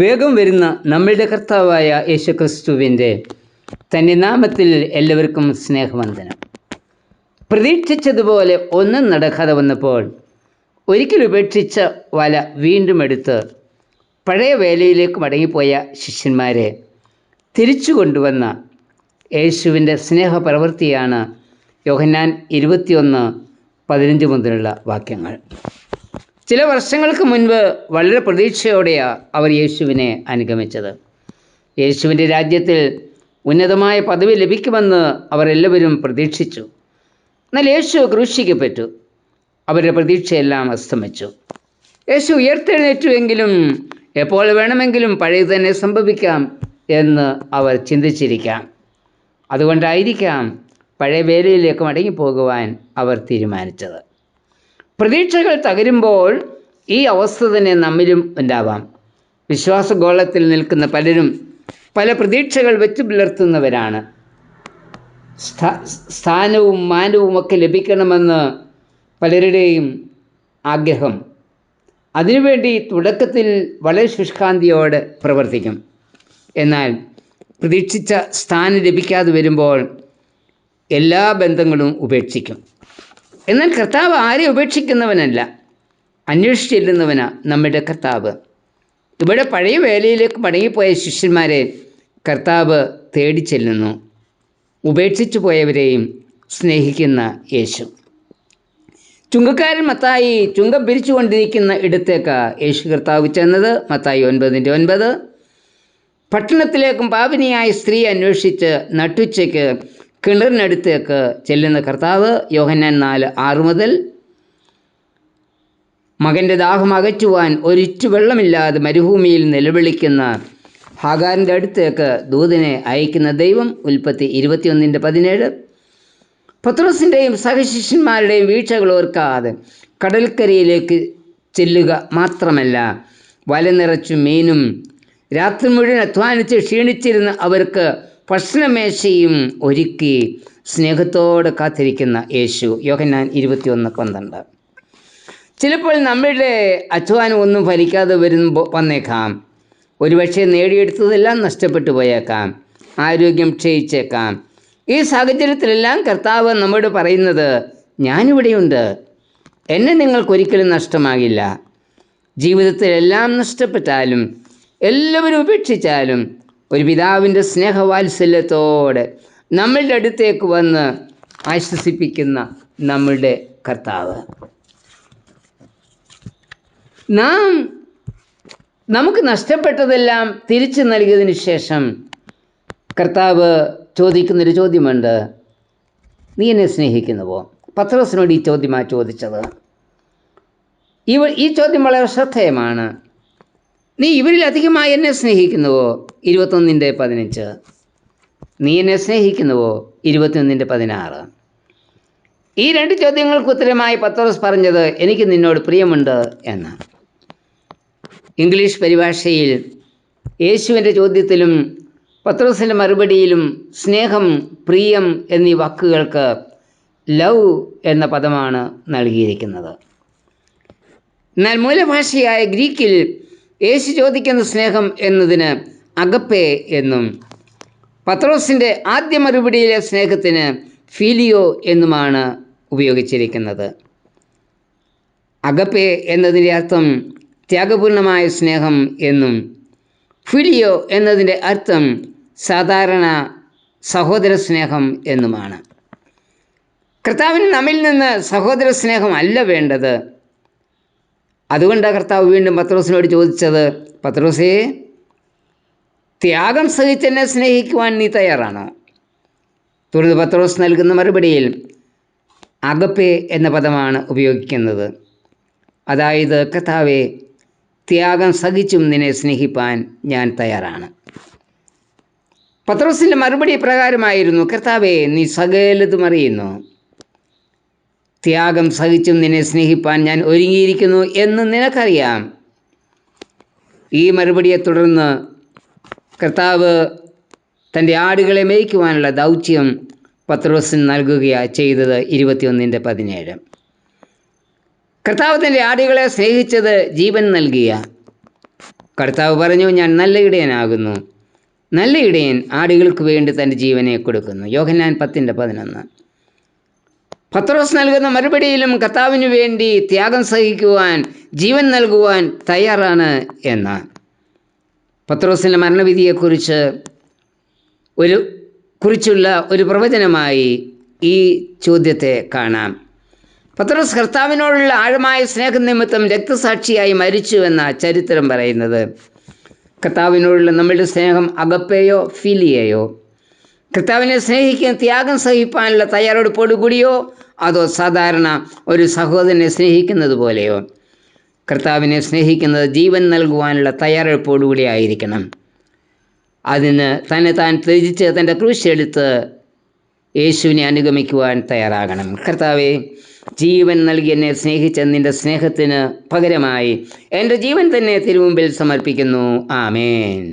വേഗം വരുന്ന നമ്മളുടെ കർത്താവായ യേശുക്രിസ്തുവിൻ്റെ തന്നെ നാമത്തിൽ എല്ലാവർക്കും സ്നേഹവന്ദനം. പ്രതീക്ഷിച്ചതുപോലെ ഒന്നും നടക്കാതെ വന്നപ്പോൾ ഒരിക്കൽ ഉപേക്ഷിച്ച വല വീണ്ടും എടുത്ത് പഴയ വേലയിലേക്ക് മടങ്ങിപ്പോയ ശിഷ്യന്മാരെ തിരിച്ചു കൊണ്ടുവന്ന യേശുവിൻ്റെ സ്നേഹപ്രവൃത്തിയാണ് യോഹന്നാൻ 21:15 മുതലുള്ള വാക്യങ്ങൾ. ചില വർഷങ്ങൾക്ക് മുൻപ് വളരെ പ്രതീക്ഷയോടെയാണ് അവർ യേശുവിനെ അനുഗമിച്ചത്. യേശുവിൻ്റെ രാജ്യത്തിൽ ഉന്നതമായ പദവി ലഭിക്കുമെന്ന് അവർ എല്ലാവരും പ്രതീക്ഷിച്ചു. എന്നാൽ യേശു ക്രൂശിക്കപ്പെട്ടു. അവരുടെ പ്രതീക്ഷയെല്ലാം അസ്തമിച്ചു. യേശു ഉയർത്തെഴുന്നേറ്റുവെങ്കിലും എപ്പോൾ വേണമെങ്കിലും പഴയത് തന്നെ സംഭവിക്കാം എന്ന് അവർ ചിന്തിച്ചിരിക്കാം. അതുകൊണ്ടായിരിക്കാം പഴയ വേലയിലേക്ക് മടങ്ങിപ്പോകുവാൻ അവർ തീരുമാനിച്ചത്. പ്രതീക്ഷകൾ തകരുമ്പോൾ ഈ അവസ്ഥ തന്നെ നമ്മിലും ഉണ്ടാവാം. വിശ്വാസഗോളത്തിൽ നിൽക്കുന്ന പലരും പല പ്രതീക്ഷകൾ വെച്ച് പുലർത്തുന്നവരാണ്. സ്ഥാനവും മാനവുമൊക്കെ ലഭിക്കണമെന്ന് പലരുടെയും ആഗ്രഹം. അതിനുവേണ്ടി തുടക്കത്തിൽ വളരെ ശുഷ്കാന്തിയോടെ പ്രവർത്തിക്കും. എന്നാൽ പ്രതീക്ഷിച്ച സ്ഥാനം ലഭിക്കാതെ വരുമ്പോൾ എല്ലാ ബന്ധങ്ങളും ഉപേക്ഷിക്കും. എന്നാൽ കർത്താവ് ആരെ ഉപേക്ഷിക്കുന്നവനല്ല, അന്വേഷിച്ചിരുന്നവനാണ് നമ്മുടെ കർത്താവ്. ഇവിടെ പഴയ വേലയിലേക്ക് മടങ്ങിപ്പോയ ശിഷ്യന്മാരെ കർത്താവ് തേടി ചെല്ലുന്നു. ഉപേക്ഷിച്ചു പോയവരെയും സ്നേഹിക്കുന്ന യേശു. ചുങ്കക്കാരൻ മത്തായി ചുങ്കം പിരിച്ചുകൊണ്ടിരിക്കുന്ന ഇടത്തേക്ക് യേശു കർത്താവ് ചെന്നത്. മത്തായി 9:9. പട്ടണത്തിലേക്കും പാപിനിയായ സ്ത്രീ അന്വേഷിച്ച് നട്ടുച്ചയ്ക്ക് കിണറിനടുത്തേക്ക് ചെല്ലുന്ന കർത്താവ്. യോഹന്നാൻ 4:6 മുതൽ. മകൻ്റെ ദാഹം അകറ്റുവാൻ ഒരിറ്റു വെള്ളമില്ലാതെ മരുഭൂമിയിൽ നിലവിളിക്കുന്ന ഹാഗാറിൻ്റെ അടുത്തേക്ക് ദൂതനെ അയക്കുന്ന ദൈവം. ഉൽപ്പത്തി 21:17. പത്രോസിൻ്റെയും സഹശിഷ്യന്മാരുടെയും വീഴ്ചകൾ ഓർക്കാതെ കടൽക്കരയിലേക്ക് ചെല്ലുക മാത്രമല്ല, വല നിറച്ചു മീനും രാത്രി മുഴുവൻ അധ്വാനിച്ച് ക്ഷീണിച്ചിരുന്ന അവർക്ക് ഭക്ഷണമേശയും ഒരുക്കി സ്നേഹത്തോടെ കാത്തിരിക്കുന്ന യേശു. യോഹന്നാൻ 21:12. ചിലപ്പോൾ നമ്മളുടെ അധ്വാനം ഒന്നും ഫലിക്കാതെ വന്നേക്കാം. ഒരുപക്ഷെ നേടിയെടുത്തതെല്ലാം നഷ്ടപ്പെട്ടു പോയേക്കാം. ആരോഗ്യം ക്ഷയിച്ചേക്കാം. ഈ സാഹചര്യത്തിലെല്ലാം കർത്താവ് നമ്മോട് പറയുന്നത്, ഞാനിവിടെയുണ്ട്, എന്നെ നിങ്ങൾക്കൊരിക്കലും നഷ്ടമാകില്ല. ജീവിതത്തിലെല്ലാം നഷ്ടപ്പെട്ടാലും എല്ലാവരും ഉപേക്ഷിച്ചാലും ഒരു പിതാവിൻ്റെ സ്നേഹവാത്സല്യത്തോടെ നമ്മളുടെ അടുത്തേക്ക് വന്ന് ആശ്വസിപ്പിക്കുന്ന നമ്മളുടെ കർത്താവ്. നമുക്ക് നഷ്ടപ്പെട്ടതെല്ലാം തിരിച്ചു നൽകിയതിന് ശേഷം കർത്താവ് ചോദിക്കുന്നൊരു ചോദ്യമുണ്ട്, നീ എന്നെ സ്നേഹിക്കുന്നുവോ? പത്രോസിനോട് ഈ ചോദ്യമാണ് ചോദിച്ചത്. ഈ ചോദ്യം വളരെ ശ്രദ്ധേയമാണ്. നീ ഇവരിൽ അധികമായി എന്നെ സ്നേഹിക്കുന്നുവോ? 21:15. നീ എന്നെ സ്നേഹിക്കുന്നുവോ? 21:16. ഈ രണ്ട് ചോദ്യങ്ങൾക്ക് ഉത്തരമായി പത്രോസ് പറഞ്ഞത്, എനിക്ക് നിന്നോട് പ്രിയമുണ്ട് എന്ന്. ഇംഗ്ലീഷ് പരിഭാഷയിൽ യേശുവിൻ്റെ ചോദ്യത്തിലും പത്രോസിൻ്റെ മറുപടിയിലും സ്നേഹം, പ്രിയം എന്നീ വാക്കുകൾക്ക് ലവ് എന്ന പദമാണ് നൽകിയിരിക്കുന്നത്. എന്നാൽ മൂലഭാഷയായ ഗ്രീക്കിൽ യേശു ചോദിക്കുന്ന സ്നേഹം എന്നതിന് അഗപ്പേ എന്നും പത്രോസിൻ്റെ ആദ്യ മറുപടിയിലെ സ്നേഹത്തിന് ഫീലിയോ എന്നുമാണ് ഉപയോഗിച്ചിരിക്കുന്നത്. അഗപ്പേ എന്നതിൻ്റെ അർത്ഥം ത്യാഗപൂർണമായ സ്നേഹം എന്നും ഫിലിയോ എന്നതിൻ്റെ അർത്ഥം സാധാരണ സഹോദര സ്നേഹം എന്നുമാണ്. കർത്താവിന് നമ്മിൽ നിന്ന് സഹോദര സ്നേഹം അല്ല വേണ്ടത്. അതുകൊണ്ടാണ് കർത്താവ് വീണ്ടും പത്രോസിനോട് ചോദിച്ചത്, പത്രോസേ, ത്യാഗം സഹിച്ചെന്നെ സ്നേഹിക്കുവാൻ നീ തയ്യാറാണോ? തുടർന്ന് പത്രോസ് നൽകുന്ന മറുപടിയിൽ അഗപ്പേ എന്ന പദമാണ് ഉപയോഗിക്കുന്നത്. അതായത്, കർത്താവേ, ത്യാഗം സഹിച്ചും നിന്നെ സ്നേഹിപ്പാൻ ഞാൻ തയ്യാറാണ്. പത്രോസിൻ്റെ മറുപടി പ്രകാരമായിരുന്നു, കർത്താവേ, നീ സകലതും അറിയുന്നു, ത്യാഗം സഹിച്ചും നിന്നെ സ്നേഹിപ്പാൻ ഞാൻ ഒരുങ്ങിയിരിക്കുന്നു എന്ന് നിനക്കറിയാം. ഈ മറുപടിയെ തുടർന്ന് കർത്താവ് തൻ്റെ ആടുകളെ മേയ്ക്കുവാനുള്ള ദൗത്യം പത്രോസിന് നൽകുകയാണ് ചെയ്തത്. 21:17. കർത്താവ് തൻ്റെ ആടുകളെ സ്നേഹിച്ചത് ജീവൻ നൽകിയ കർത്താവ് പറഞ്ഞു, ഞാൻ നല്ല ഇടയനാകുന്നു. നല്ല ഇടയൻ ആടുകൾക്ക് വേണ്ടി തൻ്റെ ജീവനെ കൊടുക്കുന്നു. യോഹന്നാൻ 10:11. പത്രോസ് നൽകുന്ന മറുപടിയിലും കർത്താവിന് വേണ്ടി ത്യാഗം സഹിക്കുവാൻ, ജീവൻ നൽകുവാൻ തയ്യാറാണ് എന്ന്. പത്രോസിൻ്റെ മരണവിധിയെക്കുറിച്ച് കുറിച്ചുള്ള ഒരു പ്രവചനമായി ഈ ചോദ്യത്തെ കാണാം. പത്രോസ് കർത്താവിനോടുള്ള ആഴമായ സ്നേഹനിമിത്തം രക്തസാക്ഷിയായി മരിച്ചു എന്ന ചരിത്രം പറയുന്നത്. കർത്താവിനോടുള്ള നമ്മളുടെ സ്നേഹം അഗപ്പയോ ഫിലിയയോ? കർത്താവിനെ സ്നേഹിക്കാൻ ത്യാഗം സഹിപ്പാനുള്ള തയ്യാറെടുപ്പോടുകൂടിയോ, അതോ സാധാരണ ഒരു സഹോദരനെ സ്നേഹിക്കുന്നത് പോലെയോ? കർത്താവിനെ സ്നേഹിക്കുന്നത് ജീവൻ നൽകുവാനുള്ള തയ്യാറെടുപ്പോടുകൂടി ആയിരിക്കണം. അതിന് തന്നെ താൻ ത്യജിച്ച് തൻ്റെ ക്രൂശെടുത്ത് യേശുവിനെ അനുഗമിക്കുവാൻ തയ്യാറാകണം. കർത്താവേ, ജീവൻ നൽകി എന്നെ സ്നേഹിച്ച നിൻ്റെ സ്നേഹത്തിന് പകരമായി എൻ്റെ ജീവൻ തന്നെ തിരുമുമ്പിൽ സമർപ്പിക്കുന്നു. ആമേൻ.